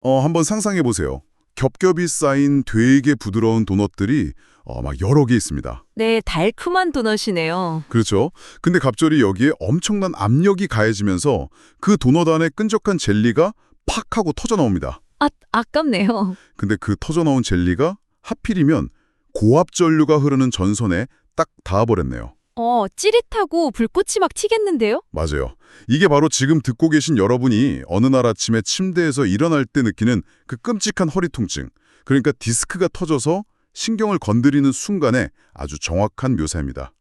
한번 상상해 보세요. 겹겹이 쌓인 되게 부드러운 도넛들이 막 여러 개 있습니다. 네, 달콤한 도넛이네요. 그렇죠? 근데 갑자기 여기에 엄청난 압력이 가해지면서 그 도넛 안에 끈적한 젤리가 팍 하고 터져 나옵니다. 아깝네요. 근데 그 터져 나온 젤리가 하필이면 고압 전류가 흐르는 전선에 딱 닿아버렸네요. 찌릿하고 불꽃이 막 튀겠는데요? 맞아요. 이게 바로 지금 듣고 계신 여러분이 어느 날 아침에 침대에서 일어날 때 느끼는 그 끔찍한 허리 통증. 그러니까 디스크가 터져서 신경을 건드리는 순간에 아주 정확한 묘사입니다.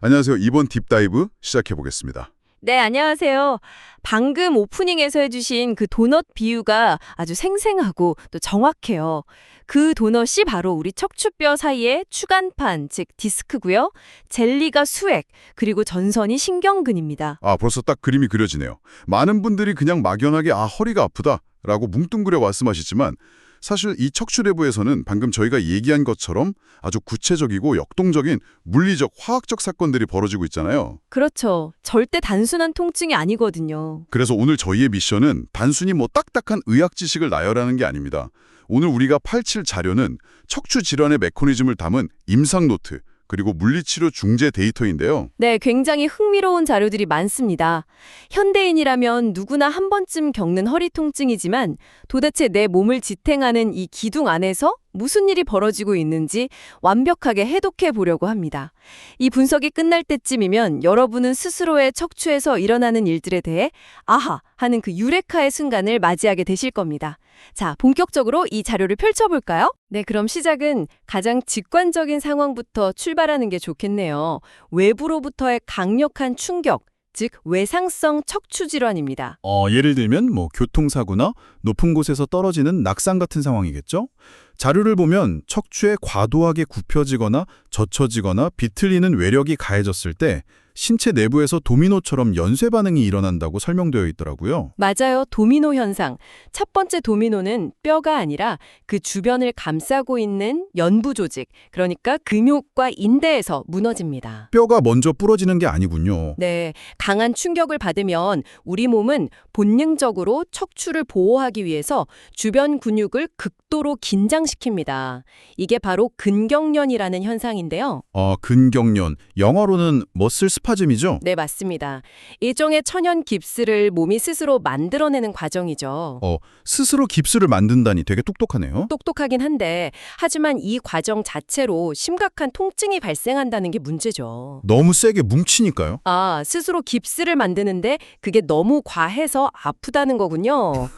안녕하세요. 이번 딥다이브 시작해보겠습니다. 네, 안녕하세요. 방금 오프닝에서 해주신 그 도넛 비유가 아주 생생하고 또 정확해요. 그 도넛이 바로 우리 척추뼈 사이의 추간판, 즉 디스크고요. 젤리가 수액, 그리고 전선이 신경근입니다. 벌써 딱 그림이 그려지네요. 많은 분들이 그냥 막연하게 허리가 아프다라고 뭉뚱그려 말씀하시지만 사실 이 척추내부에서는 방금 저희가 얘기한 것처럼 아주 구체적이고 역동적인 물리적, 화학적 사건들이 벌어지고 있잖아요. 그렇죠. 절대 단순한 통증이 아니거든요. 그래서 오늘 저희의 미션은 단순히 딱딱한 의학 지식을 나열하는 게 아닙니다. 오늘 우리가 펼칠 자료는 척추 질환의 메커니즘을 담은 임상 노트, 그리고 물리치료 중재 데이터인데요. 네, 굉장히 흥미로운 자료들이 많습니다. 현대인이라면 누구나 한 번쯤 겪는 허리 통증이지만 도대체 내 몸을 지탱하는 이 기둥 안에서 무슨 일이 벌어지고 있는지 완벽하게 해독해 보려고 합니다. 이 분석이 끝날 때쯤이면 여러분은 스스로의 척추에서 일어나는 일들에 대해 아하 하는 그 유레카의 순간을 맞이하게 되실 겁니다. 자, 본격적으로 이 자료를 펼쳐볼까요? 네, 그럼 시작은 가장 직관적인 상황부터 출발하는 게 좋겠네요. 외부로부터의 강력한 충격, 즉 외상성 척추 질환입니다. 예를 들면 교통사고나 높은 곳에서 떨어지는 낙상 같은 상황이겠죠? 자료를 보면 척추에 과도하게 굽혀지거나 젖혀지거나 비틀리는 외력이 가해졌을 때 신체 내부에서 도미노처럼 연쇄 반응이 일어난다고 설명되어 있더라고요. 맞아요. 도미노 현상. 첫 번째 도미노는 뼈가 아니라 그 주변을 감싸고 있는 연부 조직, 그러니까 근육과 인대에서 무너집니다. 뼈가 먼저 부러지는 게 아니군요. 네, 강한 충격을 받으면 우리 몸은 본능적으로 척추를 보호하기 위해서 주변 근육을 극도로 긴장시킵니다. 이게 바로 근경련이라는 현상인데요. 근경련, 영어로는 머슬 스파즘이죠? 네, 맞습니다. 일종의 천연 깁스를 몸이 스스로 만들어내는 과정이죠. 스스로 깁스를 만든다니 되게 똑똑하네요. 똑똑하긴 한데, 하지만 이 과정 자체로 심각한 통증이 발생한다는 게 문제죠. 너무 세게 뭉치니까요. 스스로 깁스를 만드는데 그게 너무 과해서 아프다는 거군요.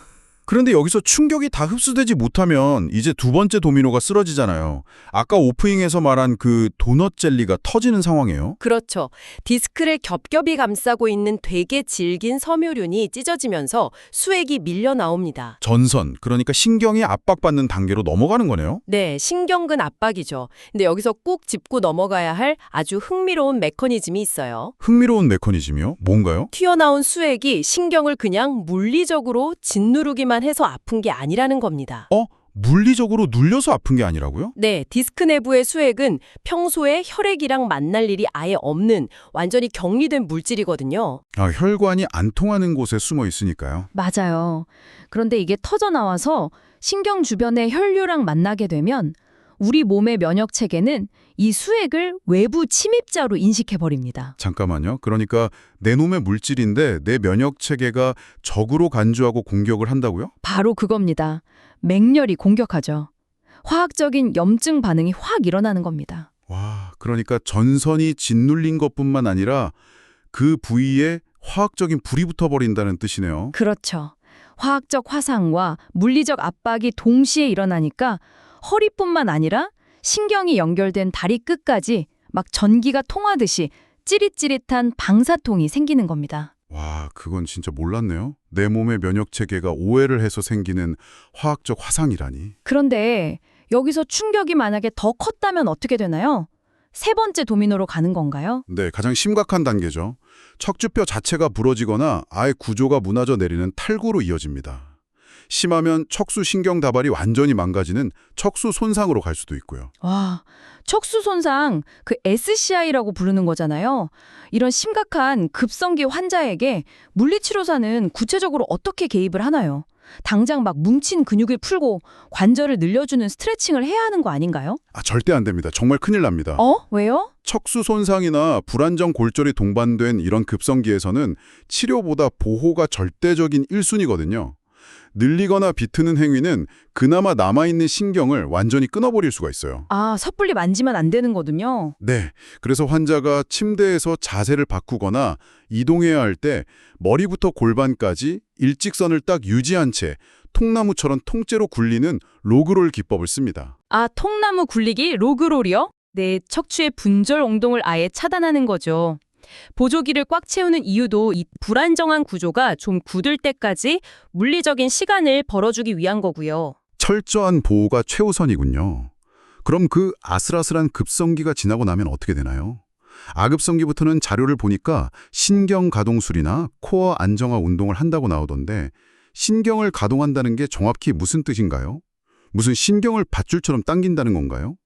그런데 여기서 충격이 다 흡수되지 못하면 이제 두 번째 도미노가 쓰러지잖아요. 아까 오프닝에서 말한 그 도넛 젤리가 터지는 상황이에요. 그렇죠. 디스크를 겹겹이 감싸고 있는 되게 질긴 섬유륜이 찢어지면서 수액이 밀려 나옵니다. 전선, 그러니까 신경이 압박받는 단계로 넘어가는 거네요. 네, 신경근 압박이죠. 근데 여기서 꼭 짚고 넘어가야 할 아주 흥미로운 메커니즘이 있어요. 흥미로운 메커니즘이요? 뭔가요? 튀어나온 수액이 신경을 그냥 물리적으로 짓누르기만 해서 아픈 게 아니라는 겁니다. 물리적으로 눌려서 아픈 게 아니라고요? 네, 디스크 내부의 수액은 평소에 혈액이랑 만날 일이 아예 없는 완전히 격리된 물질이거든요. 혈관이 안 통하는 곳에 숨어 있으니까요. 맞아요. 그런데 이게 터져 나와서 신경 주변의 혈류랑 만나게 되면 우리 몸의 면역 체계는 이 수액을 외부 침입자로 인식해버립니다. 잠깐만요. 그러니까 내 놈의 물질인데 내 면역 체계가 적으로 간주하고 공격을 한다고요? 바로 그겁니다. 맹렬히 공격하죠. 화학적인 염증 반응이 확 일어나는 겁니다. 와, 그러니까 전선이 짓눌린 것뿐만 아니라 그 부위에 화학적인 불이 붙어버린다는 뜻이네요. 그렇죠. 화학적 화상과 물리적 압박이 동시에 일어나니까 허리뿐만 아니라 신경이 연결된 다리 끝까지 막 전기가 통하듯이 찌릿찌릿한 방사통이 생기는 겁니다. 와, 그건 진짜 몰랐네요. 내 몸의 면역체계가 오해를 해서 생기는 화학적 화상이라니. 그런데 여기서 충격이 만약에 더 컸다면 어떻게 되나요? 세 번째 도미노로 가는 건가요? 네, 가장 심각한 단계죠. 척추뼈 자체가 부러지거나 아예 구조가 무너져 내리는 탈구로 이어집니다. 심하면 척수 신경 다발이 완전히 망가지는 척수 손상으로 갈 수도 있고요. 와, 척수 손상, 그 SCI라고 부르는 거잖아요. 이런 심각한 급성기 환자에게 물리치료사는 구체적으로 어떻게 개입을 하나요? 당장 막 뭉친 근육을 풀고 관절을 늘려주는 스트레칭을 해야 하는 거 아닌가요? 절대 안 됩니다. 정말 큰일 납니다. 왜요? 척수 손상이나 불안정 골절이 동반된 이런 급성기에서는 치료보다 보호가 절대적인 1순위거든요. 늘리거나 비트는 행위는 그나마 남아있는 신경을 완전히 끊어버릴 수가 있어요. 섣불리 만지면 안 되는 거군요. 네, 그래서 환자가 침대에서 자세를 바꾸거나 이동해야 할 때 머리부터 골반까지 일직선을 딱 유지한 채 통나무처럼 통째로 굴리는 로그롤 기법을 씁니다. 통나무 굴리기 로그롤이요? 네, 척추의 분절 옹동을 아예 차단하는 거죠. 보조기를 꽉 채우는 이유도 이 불안정한 구조가 좀 굳을 때까지 물리적인 시간을 벌어주기 위한 거고요. 철저한 보호가 최우선이군요. 그럼 그 아슬아슬한 급성기가 지나고 나면 어떻게 되나요? 아급성기부터는 자료를 보니까 신경 가동술이나 코어 안정화 운동을 한다고 나오던데 신경을 가동한다는 게 정확히 무슨 뜻인가요? 무슨 신경을 밧줄처럼 당긴다는 건가요?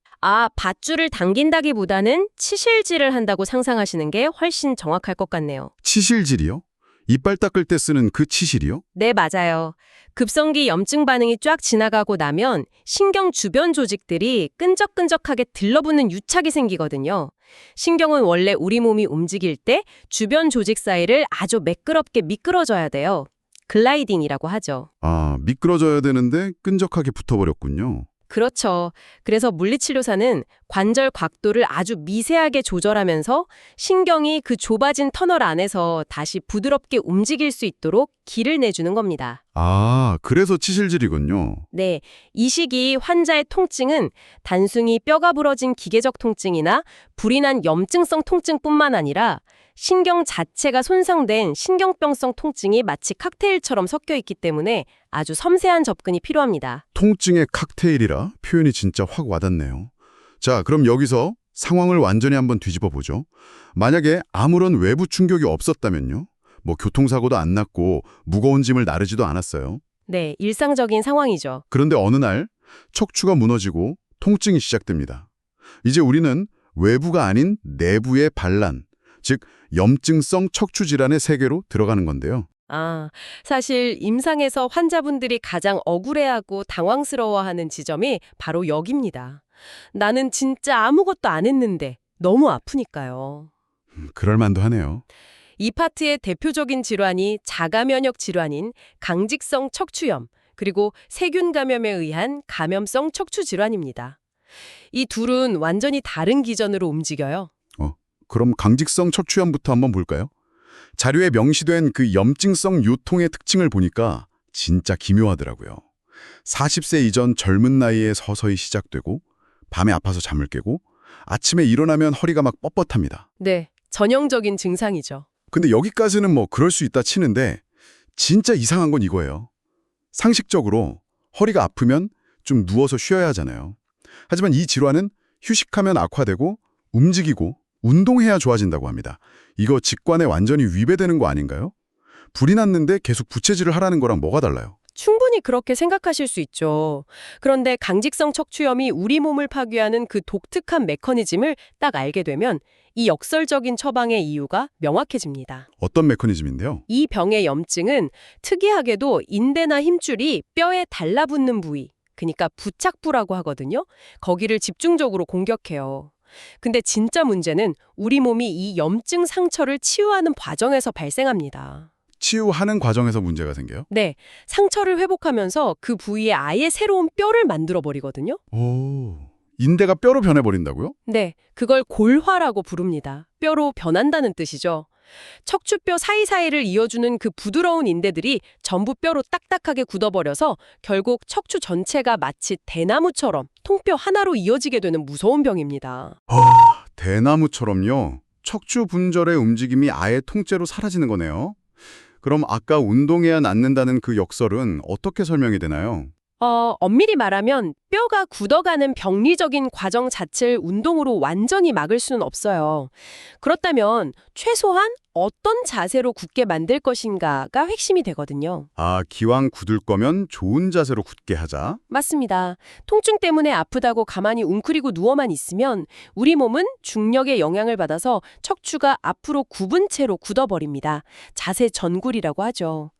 밧줄을 당긴다기보다는 치실질을 한다고 상상하시는 게 훨씬 정확할 것 같네요. 치실질이요? 이빨 닦을 때 쓰는 그 치실이요? 네, 맞아요. 급성기 염증 반응이 쫙 지나가고 나면 신경 주변 조직들이 끈적끈적하게 들러붙는 유착이 생기거든요. 신경은 원래 우리 몸이 움직일 때 주변 조직 사이를 아주 매끄럽게 미끄러져야 돼요. 글라이딩이라고 하죠. 미끄러져야 되는데 끈적하게 붙어버렸군요. 그렇죠. 그래서 물리치료사는 관절 각도를 아주 미세하게 조절하면서 신경이 그 좁아진 터널 안에서 다시 부드럽게 움직일 수 있도록 길을 내주는 겁니다. 그래서 치실질이군요. 네, 이 시기 환자의 통증은 단순히 뼈가 부러진 기계적 통증이나 불이 난 염증성 통증뿐만 아니라 신경 자체가 손상된 신경병성 통증이 마치 칵테일처럼 섞여 있기 때문에 아주 섬세한 접근이 필요합니다. 통증의 칵테일이라 표현이 진짜 확 와닿네요. 자, 그럼 여기서 상황을 완전히 한번 뒤집어 보죠. 만약에 아무런 외부 충격이 없었다면요? 교통사고도 안 났고 무거운 짐을 나르지도 않았어요. 네, 일상적인 상황이죠. 그런데 어느 날 척추가 무너지고 통증이 시작됩니다. 이제 우리는 외부가 아닌 내부의 반란, 즉 염증성 척추 질환의 세계로 들어가는 건데요. 사실 임상에서 환자분들이 가장 억울해하고 당황스러워하는 지점이 바로 여기입니다. 나는 진짜 아무것도 안 했는데 너무 아프니까요. 그럴 만도 하네요. 이 파트의 대표적인 질환이 자가면역 질환인 강직성 척추염, 그리고 세균 감염에 의한 감염성 척추 질환입니다. 이 둘은 완전히 다른 기전으로 움직여요. 그럼 강직성 척추염부터 한번 볼까요? 자료에 명시된 그 염증성 요통의 특징을 보니까 진짜 기묘하더라고요. 40세 이전 젊은 나이에 서서히 시작되고 밤에 아파서 잠을 깨고 아침에 일어나면 허리가 막 뻣뻣합니다. 네, 전형적인 증상이죠. 근데 여기까지는 그럴 수 있다 치는데 진짜 이상한 건 이거예요. 상식적으로 허리가 아프면 좀 누워서 쉬어야 하잖아요. 하지만 이 질환은 휴식하면 악화되고 움직이고 운동해야 좋아진다고 합니다. 이거 직관에 완전히 위배되는 거 아닌가요? 불이 났는데 계속 부채질을 하라는 거랑 뭐가 달라요? 충분히 그렇게 생각하실 수 있죠. 그런데 강직성 척추염이 우리 몸을 파괴하는 그 독특한 메커니즘을 딱 알게 되면 이 역설적인 처방의 이유가 명확해집니다. 어떤 메커니즘인데요? 이 병의 염증은 특이하게도 인대나 힘줄이 뼈에 달라붙는 부위, 그러니까 부착부라고 하거든요. 거기를 집중적으로 공격해요. 근데 진짜 문제는 우리 몸이 이 염증 상처를 치유하는 과정에서 발생합니다. 치유하는 과정에서 문제가 생겨요? 네, 상처를 회복하면서 그 부위에 아예 새로운 뼈를 만들어버리거든요. 인대가 뼈로 변해버린다고요? 네, 그걸 골화라고 부릅니다. 뼈로 변한다는 뜻이죠. 척추뼈 사이사이를 이어주는 그 부드러운 인대들이 전부 뼈로 딱딱하게 굳어버려서 결국 척추 전체가 마치 대나무처럼 통뼈 하나로 이어지게 되는 무서운 병입니다. 대나무처럼요? 척추 분절의 움직임이 아예 통째로 사라지는 거네요. 그럼 아까 운동해야 낫는다는 그 역설은 어떻게 설명이 되나요? 엄밀히 말하면 뼈가 굳어가는 병리적인 과정 자체를 운동으로 완전히 막을 수는 없어요. 그렇다면 최소한 어떤 자세로 굳게 만들 것인가가 핵심이 되거든요. 기왕 굳을 거면 좋은 자세로 굳게 하자. 맞습니다. 통증 때문에 아프다고 가만히 웅크리고 누워만 있으면 우리 몸은 중력의 영향을 받아서 척추가 앞으로 굽은 채로 굳어버립니다. 자세 전굴이라고 하죠.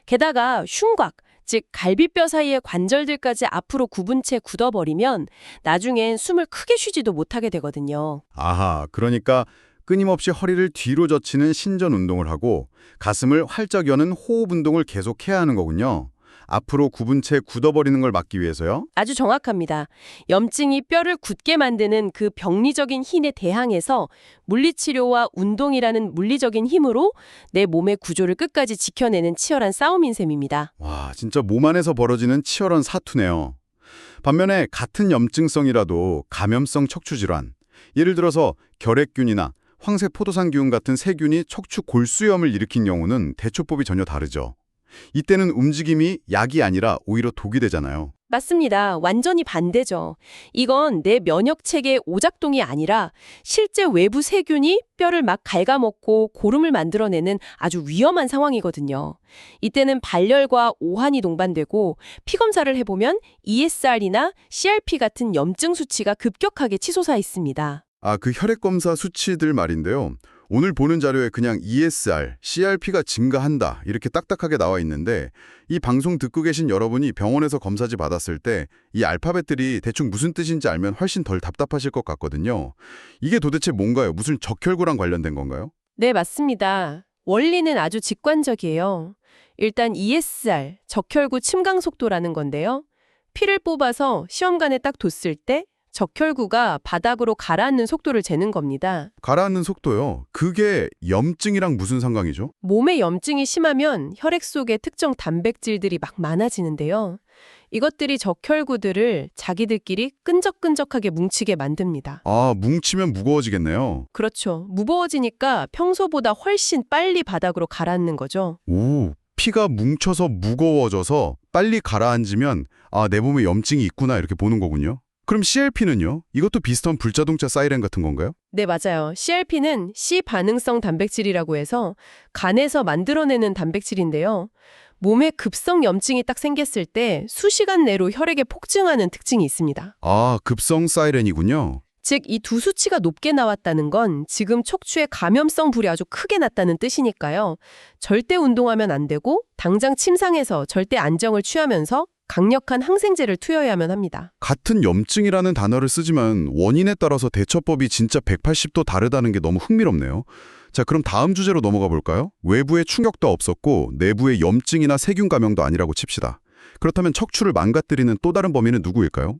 게다가 흉곽, 즉 갈비뼈 사이의 관절들까지 앞으로 굽은 채 굳어버리면 나중엔 숨을 크게 쉬지도 못하게 되거든요. 아하, 그러니까 끊임없이 허리를 뒤로 젖히는 신전 운동을 하고 가슴을 활짝 여는 호흡 운동을 계속해야 하는 거군요. 앞으로 굽은 채 굳어버리는 걸 막기 위해서요? 아주 정확합니다. 염증이 뼈를 굳게 만드는 그 병리적인 힘에 대항해서 물리치료와 운동이라는 물리적인 힘으로 내 몸의 구조를 끝까지 지켜내는 치열한 싸움인 셈입니다. 와, 진짜 몸 안에서 벌어지는 치열한 사투네요. 반면에 같은 염증성이라도 감염성 척추질환, 예를 들어서 결핵균이나 황색포도상균 같은 세균이 척추 골수염을 일으킨 경우는 대처법이 전혀 다르죠. 이때는 움직임이 약이 아니라 오히려 독이 되잖아요. 맞습니다. 완전히 반대죠. 이건 내 면역체계의 오작동이 아니라 실제 외부 세균이 뼈를 막 갉아먹고 고름을 만들어내는 아주 위험한 상황이거든요. 이때는 발열과 오한이 동반되고 피검사를 해보면 ESR이나 CRP 같은 염증 수치가 급격하게 치솟아 있습니다. 아, 그 혈액검사 수치들 말인데요. 오늘 보는 자료에 그냥 ESR, CRP가 증가한다 이렇게 딱딱하게 나와 있는데 이 방송 듣고 계신 여러분이 병원에서 검사지 받았을 때 이 알파벳들이 대충 무슨 뜻인지 알면 훨씬 덜 답답하실 것 같거든요. 이게 도대체 뭔가요? 무슨 적혈구랑 관련된 건가요? 네, 맞습니다. 원리는 아주 직관적이에요. 일단 ESR, 적혈구 침강 속도라는 건데요. 피를 뽑아서 시험관에 딱 뒀을 때 적혈구가 바닥으로 가라앉는 속도를 재는 겁니다. 가라앉는 속도요. 그게 염증이랑 무슨 상관이죠? 몸에 염증이 심하면 혈액 속에 특정 단백질들이 막 많아지는데요. 이것들이 적혈구들을 자기들끼리 끈적끈적하게 뭉치게 만듭니다. 아, 뭉치면 무거워지겠네요. 그렇죠. 무거워지니까 평소보다 훨씬 빨리 바닥으로 가라앉는 거죠. 오, 피가 뭉쳐서 무거워져서 빨리 가라앉으면 아, 내 몸에 염증이 있구나 이렇게 보는 거군요. 그럼 CRP는요? 이것도 비슷한 불자동차 사이렌 같은 건가요? 네, 맞아요. CRP는 C반응성 단백질이라고 해서 간에서 만들어내는 단백질인데요. 몸에 급성 염증이 딱 생겼을 때 수시간 내로 혈액에 폭증하는 특징이 있습니다. 아, 급성 사이렌이군요. 즉, 이 두 수치가 높게 나왔다는 건 지금 척추에 감염성 불이 아주 크게 났다는 뜻이니까요. 절대 운동하면 안 되고 당장 침상에서 절대 안정을 취하면서 강력한 항생제를 투여해야만 합니다. 같은 염증이라는 단어를 쓰지만 원인에 따라서 대처법이 진짜 180도 다르다는 게 너무 흥미롭네요. 자, 그럼 다음 주제로 넘어가 볼까요? 외부에 충격도 없었고 내부에 염증이나 세균 감염도 아니라고 칩시다. 그렇다면 척추를 망가뜨리는 또 다른 범인은 누구일까요?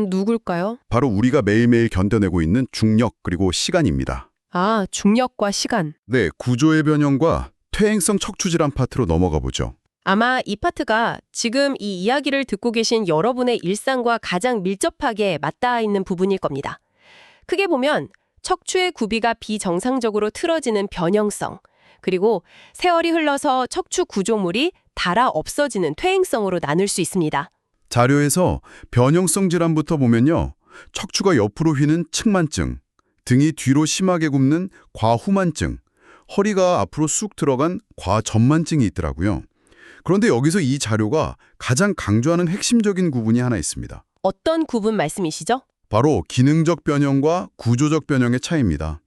누굴까요? 바로 우리가 매일매일 견뎌내고 있는 중력 그리고 시간입니다. 아, 중력과 시간. 네, 구조의 변형과 퇴행성 척추질환 파트로 넘어가 보죠. 아마 이 파트가 지금 이 이야기를 듣고 계신 여러분의 일상과 가장 밀접하게 맞닿아 있는 부분일 겁니다. 크게 보면 척추의 구비가 비정상적으로 틀어지는 변형성, 그리고 세월이 흘러서 척추 구조물이 닳아 없어지는 퇴행성으로 나눌 수 있습니다. 자료에서 변형성 질환부터 보면요. 척추가 옆으로 휘는 측만증, 등이 뒤로 심하게 굽는 과후만증, 허리가 앞으로 쑥 들어간 과전만증이 있더라고요. 그런데 여기서 이 자료가 가장 강조하는 핵심적인 구분이 하나 있습니다. 어떤 구분 말씀이시죠? 바로 기능적 변형과 구조적 변형의 차이입니다.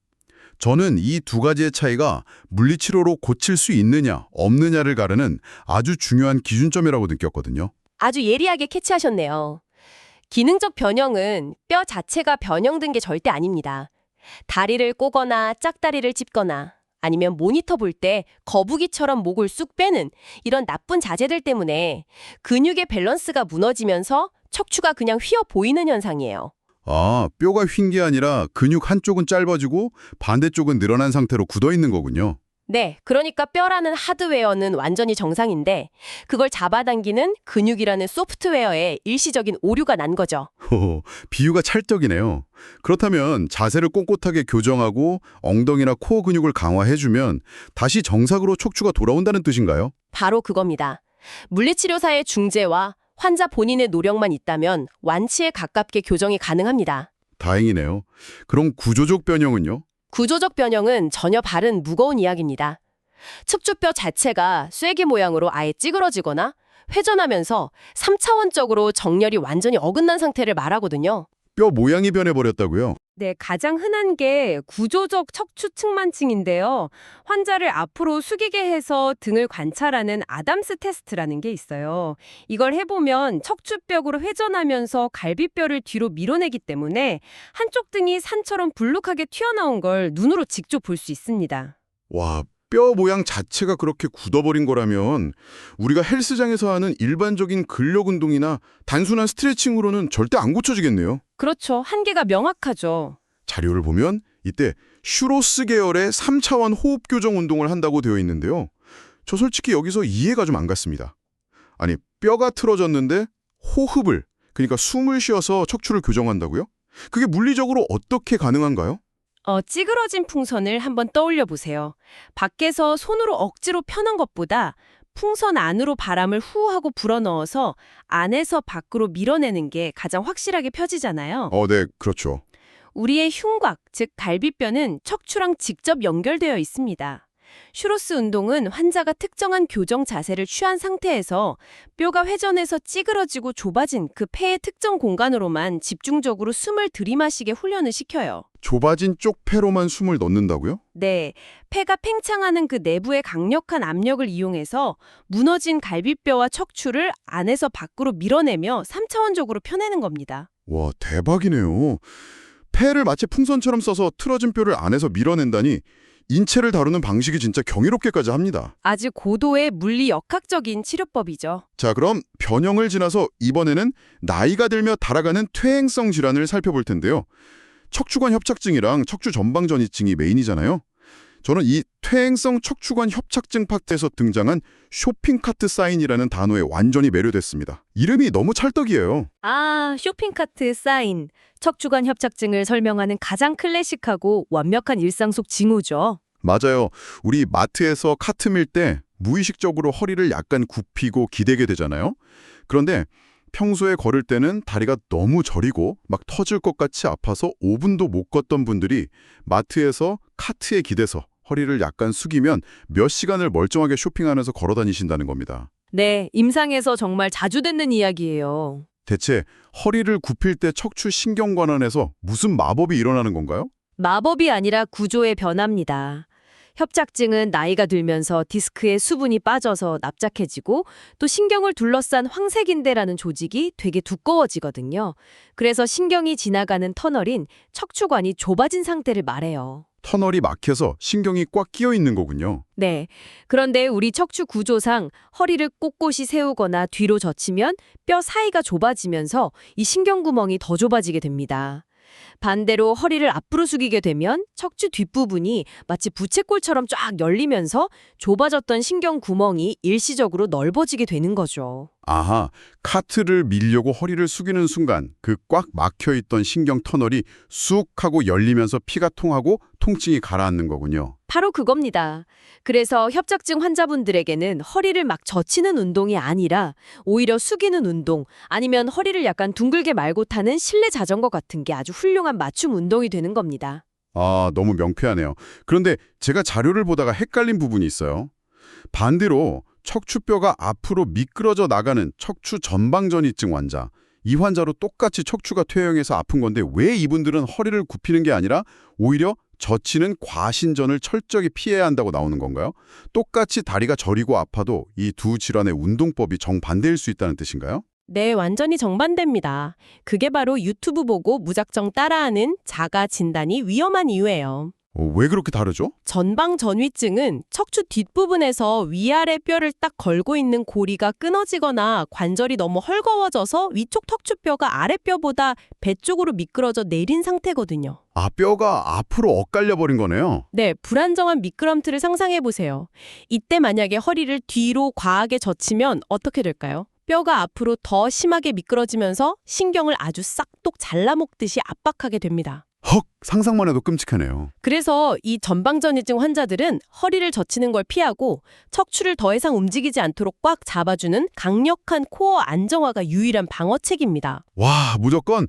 저는 이 두 가지의 차이가 물리치료로 고칠 수 있느냐, 없느냐를 가르는 아주 중요한 기준점이라고 느꼈거든요. 아주 예리하게 캐치하셨네요. 기능적 변형은 뼈 자체가 변형된 게 절대 아닙니다. 다리를 꼬거나 짝다리를 찝거나 아니면 모니터 볼 때 거북이처럼 목을 쑥 빼는 이런 나쁜 자재들 때문에 근육의 밸런스가 무너지면서 척추가 그냥 휘어 보이는 현상이에요. 아, 뼈가 휜 게 아니라 근육 한쪽은 짧아지고 반대쪽은 늘어난 상태로 굳어 있는 거군요. 네, 그러니까 뼈라는 하드웨어는 완전히 정상인데 그걸 잡아당기는 근육이라는 소프트웨어에 일시적인 오류가 난 거죠. 호호, 비유가 찰떡이네요. 그렇다면 자세를 꼿꼿하게 교정하고 엉덩이나 코어 근육을 강화해주면 다시 정상으로 척추가 돌아온다는 뜻인가요? 바로 그겁니다. 물리치료사의 중재와 환자 본인의 노력만 있다면 완치에 가깝게 교정이 가능합니다. 다행이네요. 그럼 구조적 변형은요? 구조적 변형은 전혀 다른 무거운 이야기입니다. 척추뼈 자체가 쐐기 모양으로 아예 찌그러지거나 회전하면서 3차원적으로 정렬이 완전히 어긋난 상태를 말하거든요. 뼈 모양이 변해버렸다고요? 네, 가장 흔한 게 구조적 척추 측만증인데요. 환자를 앞으로 숙이게 해서 등을 관찰하는 아담스 테스트라는 게 있어요. 이걸 해보면 척추뼈로 회전하면서 갈비뼈를 뒤로 밀어내기 때문에 한쪽 등이 산처럼 불룩하게 튀어나온 걸 눈으로 직접 볼 수 있습니다. 와, 뼈 모양 자체가 그렇게 굳어버린 거라면 우리가 헬스장에서 하는 일반적인 근력 운동이나 단순한 스트레칭으로는 절대 안 고쳐지겠네요. 그렇죠. 한계가 명확하죠. 자료를 보면 이때 슈로스 계열의 3차원 호흡 교정 운동을 한다고 되어 있는데요. 저 솔직히 여기서 이해가 좀 안 갔습니다. 아니, 뼈가 틀어졌는데 호흡을, 그러니까 숨을 쉬어서 척추를 교정한다고요? 그게 물리적으로 어떻게 가능한가요? 찌그러진 풍선을 한번 떠올려 보세요. 밖에서 손으로 억지로 펴는 것보다 풍선 안으로 바람을 후하고 불어넣어서 안에서 밖으로 밀어내는 게 가장 확실하게 펴지잖아요. 네, 그렇죠. 우리의 흉곽, 즉 갈비뼈는 척추랑 직접 연결되어 있습니다. 슈로스 운동은 환자가 특정한 교정 자세를 취한 상태에서 뼈가 회전해서 찌그러지고 좁아진 그 폐의 특정 공간으로만 집중적으로 숨을 들이마시게 훈련을 시켜요. 좁아진 쪽 폐로만 숨을 넣는다고요? 네, 폐가 팽창하는 그 내부의 강력한 압력을 이용해서 무너진 갈비뼈와 척추를 안에서 밖으로 밀어내며 3차원적으로 펴내는 겁니다. 와, 대박이네요. 폐를 마치 풍선처럼 써서 틀어진 뼈를 안에서 밀어낸다니 인체를 다루는 방식이 진짜 경이롭게까지 합니다. 아주 고도의 물리 역학적인 치료법이죠. 자, 그럼 변형을 지나서 이번에는 나이가 들며 달아가는 퇴행성 질환을 살펴볼 텐데요. 척추관 협착증이랑 척추 전방전이증이 메인이잖아요. 저는 이 퇴행성 척추관 협착증 파트에서 등장한 쇼핑카트 사인이라는 단어에 완전히 매료됐습니다. 이름이 너무 찰떡이에요. 아, 쇼핑카트 사인. 척추관 협착증을 설명하는 가장 클래식하고 완벽한 일상 속 징후죠. 맞아요. 우리 마트에서 카트 밀 때 무의식적으로 허리를 약간 굽히고 기대게 되잖아요. 그런데 평소에 걸을 때는 다리가 너무 저리고 막 터질 것 같이 아파서 5분도 못 걷던 분들이 마트에서 카트에 기대서 허리를 약간 숙이면 몇 시간을 멀쩡하게 쇼핑하면서 걸어 다니신다는 겁니다. 네, 임상에서 정말 자주 듣는 이야기예요. 대체 허리를 굽힐 때 척추 신경관안에서 무슨 마법이 일어나는 건가요? 마법이 아니라 구조의 변화입니다. 협착증은 나이가 들면서 디스크에 수분이 빠져서 납작해지고 또 신경을 둘러싼 황색인대라는 조직이 되게 두꺼워지거든요. 그래서 신경이 지나가는 터널인 척추관이 좁아진 상태를 말해요. 터널이 막혀서 신경이 꽉 끼어 있는 거군요. 네. 그런데 우리 척추 구조상 허리를 꼿꼿이 세우거나 뒤로 젖히면 뼈 사이가 좁아지면서 이 신경구멍이 더 좁아지게 됩니다. 반대로 허리를 앞으로 숙이게 되면 척추 뒷부분이 마치 부채꼴처럼 쫙 열리면서 좁아졌던 신경구멍이 일시적으로 넓어지게 되는 거죠. 아하, 카트를 밀려고 허리를 숙이는 순간 그 꽉 막혀있던 신경 터널이 쑥 하고 열리면서 피가 통하고 통증이 가라앉는 거군요. 바로 그겁니다. 그래서 협착증 환자분들에게는 허리를 막 젖히는 운동이 아니라 오히려 숙이는 운동, 아니면 허리를 약간 둥글게 말고 타는 실내 자전거 같은 게 아주 훌륭한 맞춤 운동이 되는 겁니다. 아, 너무 명쾌하네요. 그런데 제가 자료를 보다가 헷갈린 부분이 있어요. 반대로 척추뼈가 앞으로 미끄러져 나가는 척추 전방전이증 환자, 이 환자로 똑같이 척추가 퇴행해서 아픈 건데 왜 이분들은 허리를 굽히는 게 아니라 오히려 젖히는 과신전을 철저히 피해야 한다고 나오는 건가요? 똑같이 다리가 저리고 아파도 이 두 질환의 운동법이 정반대일 수 있다는 뜻인가요? 네, 완전히 정반대입니다. 그게 바로 유튜브 보고 무작정 따라하는 자가 진단이 위험한 이유예요. 왜 그렇게 다르죠? 전방전위증은 척추 뒷부분에서 위아래 뼈를 딱 걸고 있는 고리가 끊어지거나 관절이 너무 헐거워져서 위쪽 척추뼈가 아랫뼈보다 배 쪽으로 미끄러져 내린 상태거든요. 아, 뼈가 앞으로 엇갈려 버린 거네요. 네, 불안정한 미끄럼틀을 상상해 보세요. 이때 만약에 허리를 뒤로 과하게 젖히면 어떻게 될까요? 뼈가 앞으로 더 심하게 미끄러지면서 신경을 아주 싹둑 잘라먹듯이 압박하게 됩니다. 헉, 상상만 해도 끔찍하네요. 그래서 이 전방전이증 환자들은 허리를 젖히는 걸 피하고 척추를 더 이상 움직이지 않도록 꽉 잡아주는 강력한 코어 안정화가 유일한 방어책입니다. 와, 무조건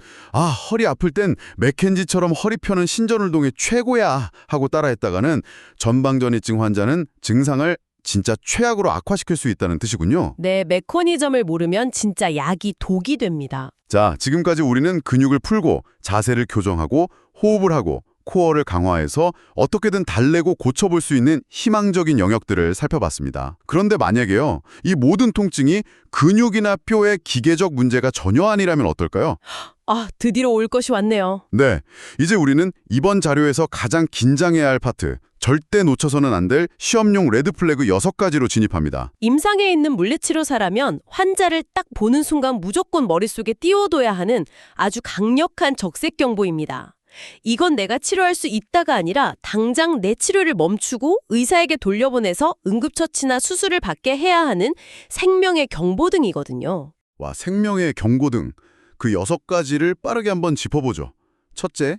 허리 아플 땐 맥켄지처럼 허리 펴는 신전운동이 최고야 하고 따라했다가는 전방전이증 환자는 증상을 진짜 최악으로 악화시킬 수 있다는 뜻이군요. 네, 메커니즘을 모르면 진짜 약이 독이 됩니다. 자, 지금까지 우리는 근육을 풀고 자세를 교정하고 호흡을 하고 코어를 강화해서 어떻게든 달래고 고쳐볼 수 있는 희망적인 영역들을 살펴봤습니다. 그런데 만약에요, 이 모든 통증이 근육이나 뼈의 기계적 문제가 전혀 아니라면 어떨까요? 아, 드디어 올 것이 왔네요. 네, 이제 우리는 이번 자료에서 가장 긴장해야 할 파트, 절대 놓쳐서는 안 될 시험용 레드플래그 6가지로 진입합니다. 임상에 있는 물리치료사라면 환자를 딱 보는 순간 무조건 머릿속에 띄워둬야 하는 아주 강력한 적색 경보입니다. 이건 내가 치료할 수 있다가 아니라 당장 내 치료를 멈추고 의사에게 돌려보내서 응급처치나 수술을 받게 해야 하는 생명의 경보등이거든요. 와, 생명의 경고등, 그 6가지를 빠르게 한번 짚어보죠. 첫째,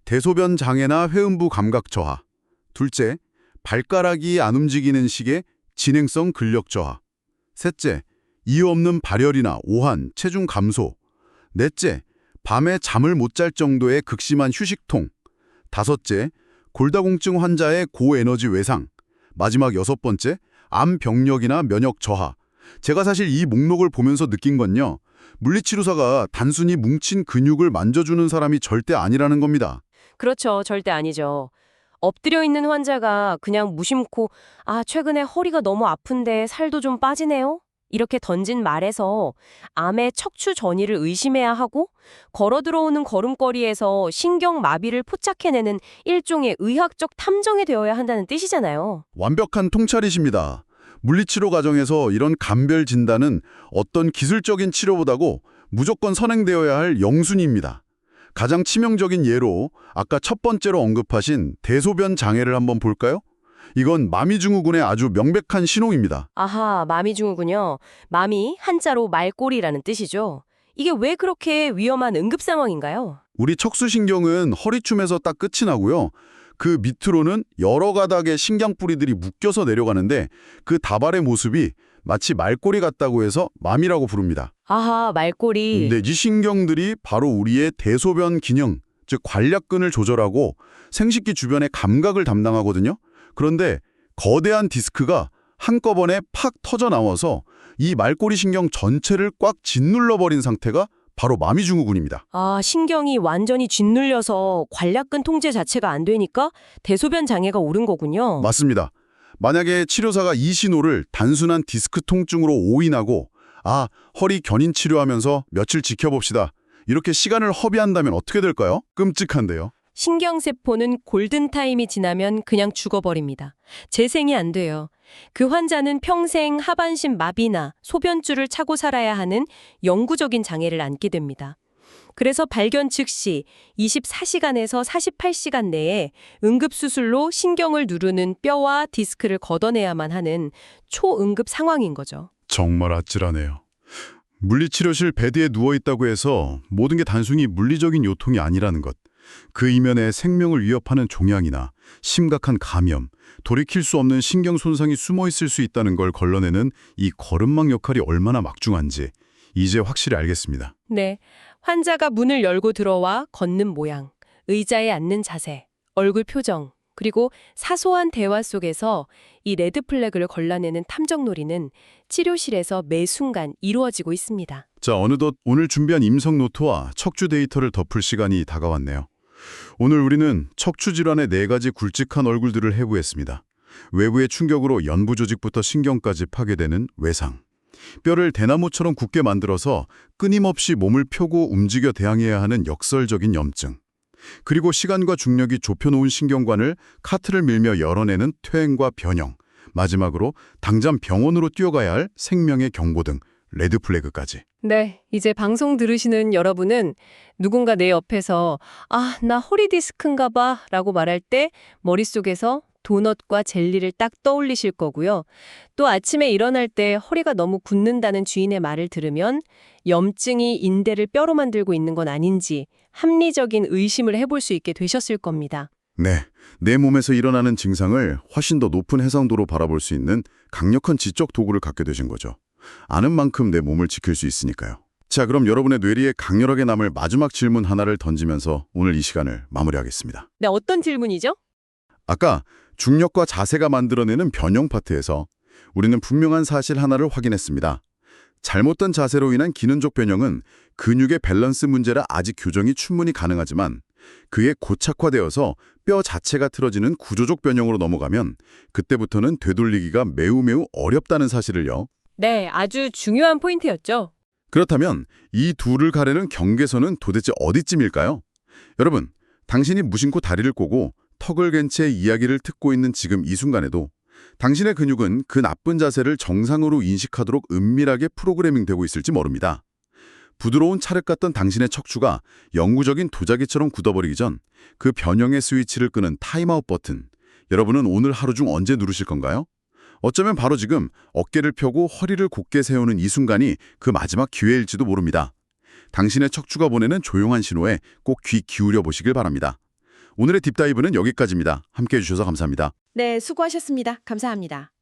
대소변 장애나 회음부 감각 저하. 둘째, 발가락이 안 움직이는 식의 진행성 근력 저하. 셋째, 이유 없는 발열이나 오한, 체중 감소. 넷째, 밤에 잠을 못 잘 정도의 극심한 휴식통. 다섯째, 골다공증 환자의 고에너지 외상. 마지막 6번째, 암 병력이나 면역 저하. 제가 사실 이 목록을 보면서 느낀 건요, 물리치료사가 단순히 뭉친 근육을 만져주는 사람이 절대 아니라는 겁니다. 그렇죠. 절대 아니죠. 엎드려 있는 환자가 그냥 무심코 최근에 허리가 너무 아픈데 살도 좀 빠지네요. 이렇게 던진 말에서 암의 척추 전이를 의심해야 하고 걸어 들어오는 걸음걸이에서 신경 마비를 포착해내는 일종의 의학적 탐정이 되어야 한다는 뜻이잖아요. 완벽한 통찰이십니다. 물리치료 과정에서 이런 감별 진단은 어떤 기술적인 치료보다고 무조건 선행되어야 할 영순위입니다. 가장 치명적인 예로 아까 첫 번째로 언급하신 대소변 장애를 한번 볼까요? 이건 마미증후군의 아주 명백한 신호입니다. 아하, 마미증후군요. 마미, 한자로 말꼬리라는 뜻이죠. 이게 왜 그렇게 위험한 응급 상황인가요? 우리 척수신경은 허리춤에서 딱 끝이 나고요. 그 밑으로는 여러 가닥의 신경뿌리들이 묶여서 내려가는데 그 다발의 모습이 마치 말꼬리 같다고 해서 마미라고 부릅니다. 아하, 말꼬리. 근데 이 신경들이 바로 우리의 대소변 기능, 즉 관략근을 조절하고 생식기 주변의 감각을 담당하거든요. 그런데 거대한 디스크가 한꺼번에 팍 터져 나와서 이 말꼬리 신경 전체를 꽉 짓눌러버린 상태가 바로 마미증후군입니다. 아, 신경이 완전히 짓눌려서 관략근 통제 자체가 안 되니까 대소변 장애가 오른 거군요. 맞습니다. 만약에 치료사가 이 신호를 단순한 디스크 통증으로 오인하고 허리 견인 치료하면서 며칠 지켜봅시다. 이렇게 시간을 허비한다면 어떻게 될까요? 끔찍한데요. 신경세포는 골든타임이 지나면 그냥 죽어버립니다. 재생이 안 돼요. 그 환자는 평생 하반신 마비나 소변줄을 차고 살아야 하는 영구적인 장애를 안게 됩니다. 그래서 발견 즉시 24시간에서 48시간 내에 응급수술로 신경을 누르는 뼈와 디스크를 걷어내야만 하는 초응급 상황인 거죠. 정말 아찔하네요. 물리치료실 베드에 누워있다고 해서 모든 게 단순히 물리적인 요통이 아니라는 것. 그 이면에 생명을 위협하는 종양이나 심각한 감염, 돌이킬 수 없는 신경 손상이 숨어있을 수 있다는 걸 걸러내는 이 거름망 역할이 얼마나 막중한지 이제 확실히 알겠습니다. 네, 환자가 문을 열고 들어와 걷는 모양, 의자에 앉는 자세, 얼굴 표정, 그리고 사소한 대화 속에서 이 레드플래그를 걸러내는 탐정놀이는 치료실에서 매 순간 이루어지고 있습니다. 자, 어느덧 오늘 준비한 임상 노트와 척추 데이터를 덮을 시간이 다가왔네요. 오늘 우리는 척추 질환의 4가지 굵직한 얼굴들을 해부했습니다. 외부의 충격으로 연부 조직부터 신경까지 파괴되는 외상. 뼈를 대나무처럼 굳게 만들어서 끊임없이 몸을 펴고 움직여 대항해야 하는 역설적인 염증. 그리고 시간과 중력이 좁혀놓은 신경관을 카트를 밀며 열어내는 퇴행과 변형. 마지막으로 당장 병원으로 뛰어가야 할 생명의 경보등, 레드플래그까지. 네, 이제 방송 들으시는 여러분은 누군가 내 옆에서 나 허리 디스크인가 봐 라고 말할 때 머릿속에서 도넛과 젤리를 딱 떠올리실 거고요. 또 아침에 일어날 때 허리가 너무 굳는다는 주인의 말을 들으면 염증이 인대를 뼈로 만들고 있는 건 아닌지 합리적인 의심을 해볼 수 있게 되셨을 겁니다. 네, 내 몸에서 일어나는 증상을 훨씬 더 높은 해상도로 바라볼 수 있는 강력한 지적 도구를 갖게 되신 거죠. 아는 만큼 내 몸을 지킬 수 있으니까요. 자, 그럼 여러분의 뇌리에 강렬하게 남을 마지막 질문 하나를 던지면서 오늘 이 시간을 마무리하겠습니다. 네, 어떤 질문이죠? 아까 중력과 자세가 만들어내는 변형 파트에서 우리는 분명한 사실 하나를 확인했습니다. 잘못된 자세로 인한 기능적 변형은 근육의 밸런스 문제라 아직 교정이 충분히 가능하지만 그게 고착화되어서 뼈 자체가 틀어지는 구조적 변형으로 넘어가면 그때부터는 되돌리기가 매우 어렵다는 사실을요. 네, 아주 중요한 포인트였죠. 그렇다면 이 둘을 가르는 경계선은 도대체 어디쯤일까요? 여러분, 당신이 무심코 다리를 꼬고 턱을 갠 채 이야기를 듣고 있는 지금 이 순간에도 당신의 근육은 그 나쁜 자세를 정상으로 인식하도록 은밀하게 프로그래밍되고 있을지 모릅니다. 부드러운 찰흙 같던 당신의 척추가 영구적인 도자기처럼 굳어버리기 전 그 변형의 스위치를 끄는 타임아웃 버튼, 여러분은 오늘 하루 중 언제 누르실 건가요? 어쩌면 바로 지금 어깨를 펴고 허리를 곧게 세우는 이 순간이 그 마지막 기회일지도 모릅니다. 당신의 척추가 보내는 조용한 신호에 꼭 귀 기울여 보시길 바랍니다. 오늘의 딥다이브는 여기까지입니다. 함께해 주셔서 감사합니다. 네, 수고하셨습니다. 감사합니다.